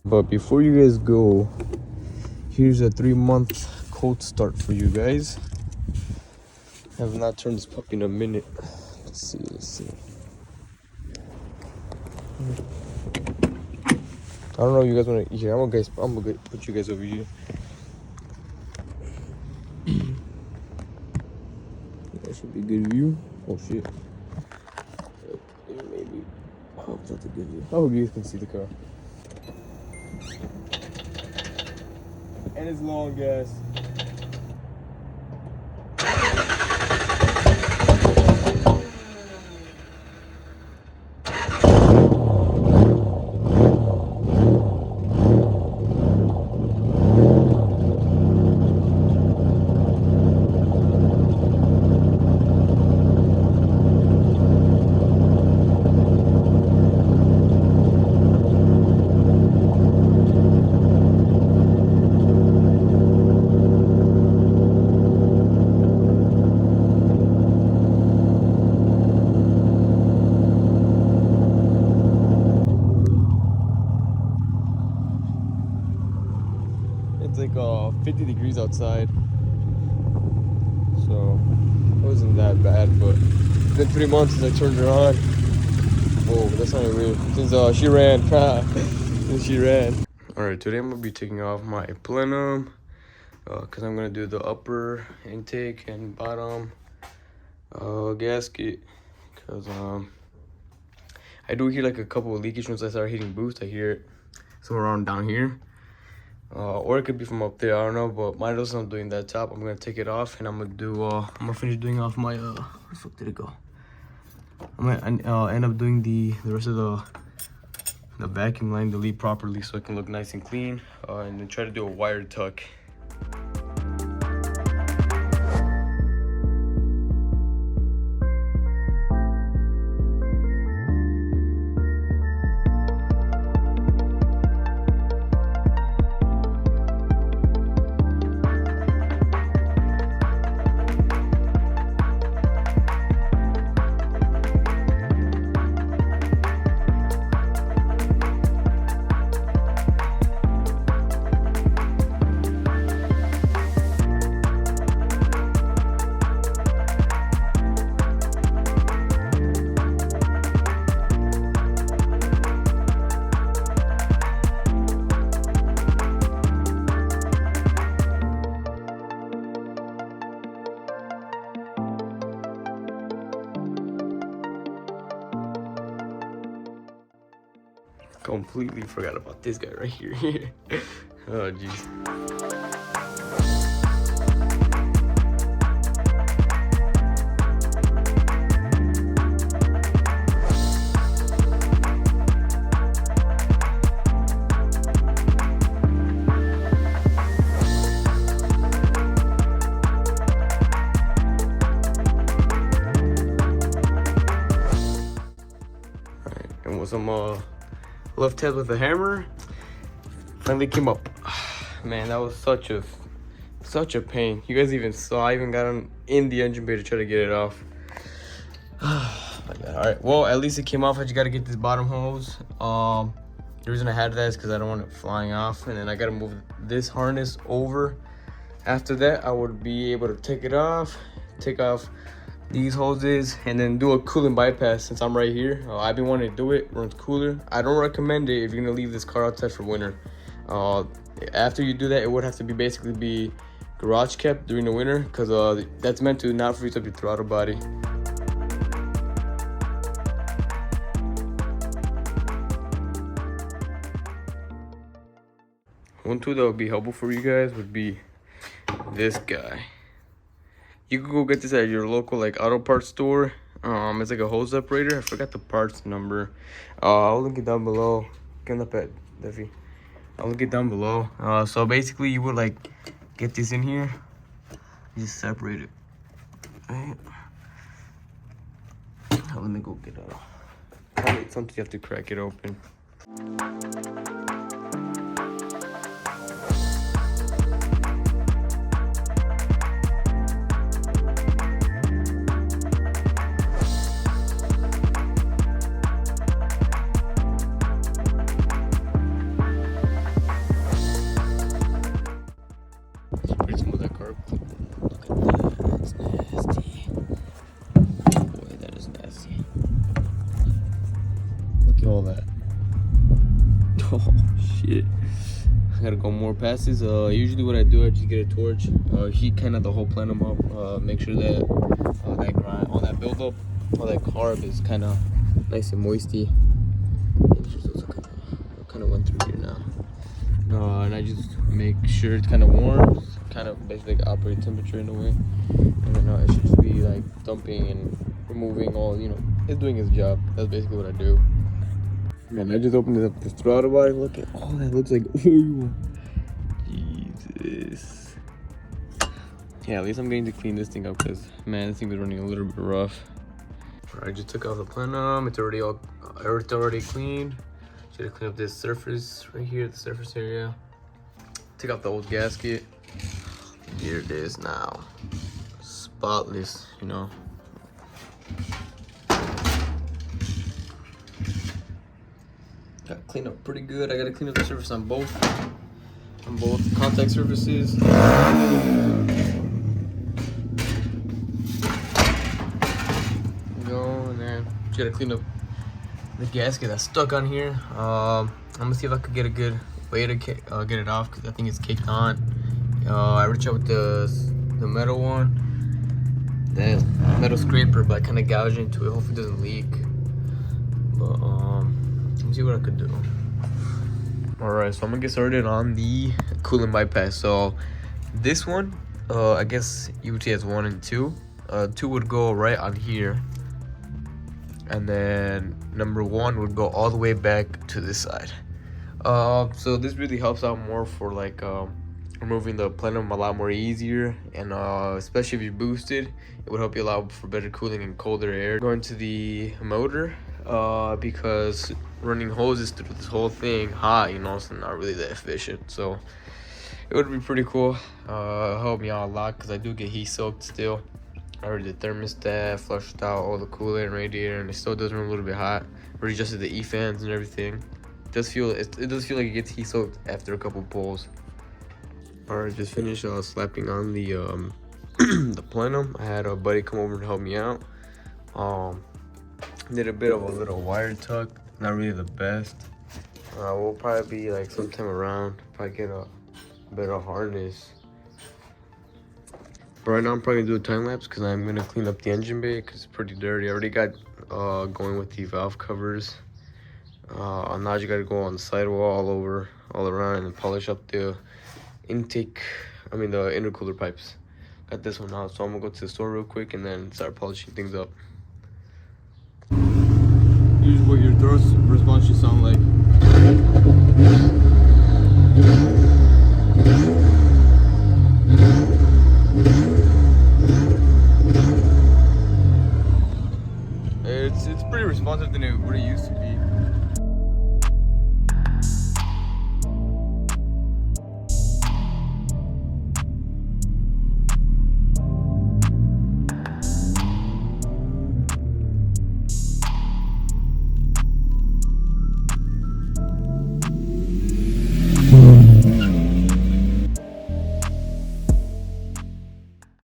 But before you guys go, here's a 3-month cold start for you guys. I have not turned this puppy in a minute. Let's see. I don't know if you guys want to. Yeah, I'm gonna put you guys over here. That should be a good view. Oh shit. Maybe. I hope that's a good view. I hope you guys can see the car. And it's long, guys. It's like 50 degrees outside, so it wasn't that bad. But it's been 3 months since I turned her on. Whoa, that sounded weird. Since she ran. Since she ran. Alright, today I'm gonna be taking off my Plenum because I'm gonna do the upper intake and bottom gasket, because I do hear like a couple of leakage once I start hitting boost. I hear it somewhere around down here. Or it could be from up there, I don't know, but mine doesn't. I'm doing that top. I'm gonna take it off and I'm gonna finish doing off my where the fuck did it go? I'm gonna end up doing the rest of the vacuum line, delete properly so it can look nice and clean, and then try to do a wire tuck. Completely forgot about this guy right here. Oh jeez. Alright, and with some left head with a hammer, finally came up. Man, that was such a pain. You guys even saw I even got on in the engine bay to try to get it off. My God. All right, well, at least it came off. I just got to get this bottom hose. The reason I had that is because I don't want it flying off, and then I got to move this harness over. After that, I would be able to take it off, take off these hoses, and then do a coolant bypass. Since I'm right here, I've been wanting to do it. Runs cooler. I don't recommend it if you're gonna leave this car outside for winter. After you do that, it would have to be basically be garage kept during the winter, because that's meant to not freeze up your throttle body. One tool that would be helpful for you guys would be this guy. You could go get this at your local like auto parts store. It's like a hose separator. I forgot the parts number. I'll link it down below. Get up at Duffy. I'll link it down below. So basically, you would like get this in here. You just separate it. Right. Let me go get it. Something you have to crack it open. all that. Oh shit. I gotta go more passes. Usually what I do, I just get a torch, heat kind of the whole plenum up, make sure that that grind, all that buildup, all that carb is kind of nice and moisty. Kind of went through here now. And I just make sure it's kind of warm, kind of basically like operating temperature in a way. And then it should just be like dumping and removing all, you know, it's doing its job. That's basically what I do. Man, I just opened up the throttle body. Look at all that looks like oil. Jesus. Yeah, at least I'm getting to clean this thing up because, man, this thing was running a little bit rough. Alright, I just took off the plenum. It's already all already cleaned. Should clean up this surface right here, the surface area. Take out the old gasket. Here it is now. Spotless, you know. Got cleaned up pretty good. I gotta clean up the surface on both contact surfaces. There we go, and then just gotta clean up the gasket that's stuck on here. I'm gonna see if I could get a good way to get it off because I think it's caked on. I reached out with the metal one, that metal scraper, but I kind of gouged into it. Hopefully it doesn't leak. But let me see what I could do. Alright, so I'm gonna get started on the coolant bypass. So this one, I guess you would say it's 1 and 2. 2 would go right on here, and then number 1 would go all the way back to this side. So this really helps out more for like removing the plenum a lot more easier, and especially if you're boosted, it would help you allow for better cooling and colder air going to the motor, because running hoses through this whole thing hot, you know, it's not really that efficient. So it would be pretty cool. Help me out a lot because I do get heat soaked still. I already did thermostat, flushed out all the coolant and radiator, and it still does run a little bit hot. Readjusted the E-fans and everything. It does feel like it gets heat soaked after a couple pulls. Alright, just finished slapping on the the plenum. I had a buddy come over to help me out. Did a bit of a little wire tuck, not really the best. We'll probably be like sometime around, probably get a better harness. But right now I'm probably gonna do a time lapse because I'm gonna clean up the engine bay because it's pretty dirty. I already got going with the valve covers. Now you gotta go on the sidewall all around and polish up the intake, the intercooler pipes. Got this one out, so I'm gonna go to the store real quick and then start polishing things up. Here's what your thrust response should sound like. It's pretty responsive than what it used to be.